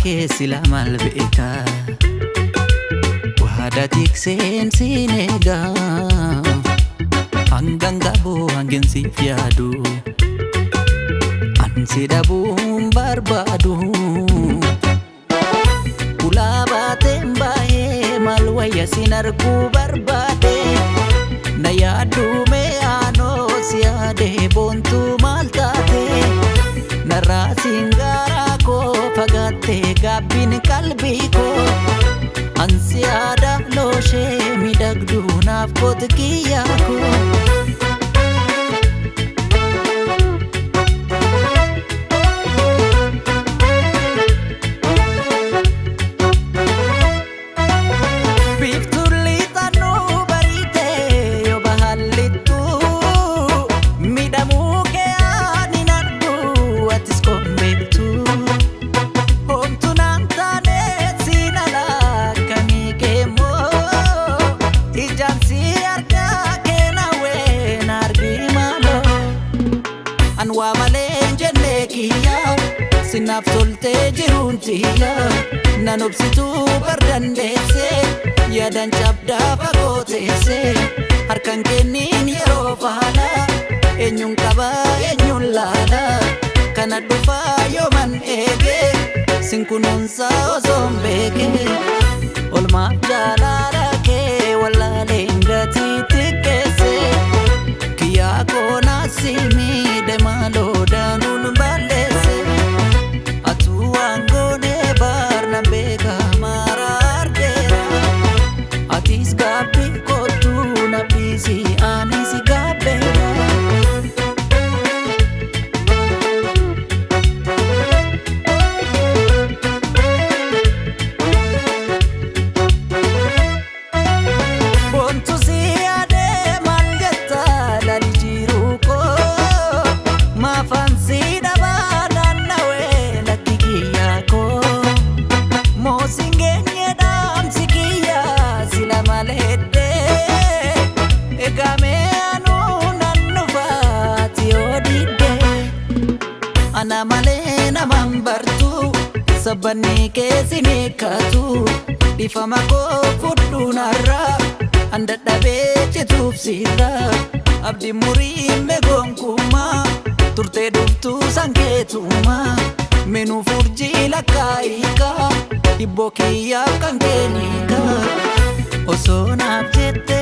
ke sila malbeeka wahada tiksen sinega hanggang gabu hanggang si fiadu ansi dabum barbadu kula batem bae malwaya sinarku barbade na yadu me ano siade bontu maltate nara singara ko pagate gabbin kalbi ko ansiada loshe midagdu naf kot kiya ko wa malenje nekiya sinaf tolte jiruntiya nanobsitu bardandese yadan chabda fagotese harkan kenin yero fala enyun kaba enyun lala kana dufa yoman ege sinkununsa ozombeke olma jalala ke wala lengati tikese kiya kona simi demalo danun balese atu angone barna beka marardera atis gabi kotu na bisi anisi gabera bontu siade malgata lalijiru ko fancy dabana nawe lakigia ko mosingenye dam sikia sila malede egame anu nanufati odide ana malena mambartu sabani ke sinikatu difama ko fudunara anda dabe chetupsira abdi murim megonkuma turte duftu sanketuma menu furji lakaika ibokiya kankenika osona jette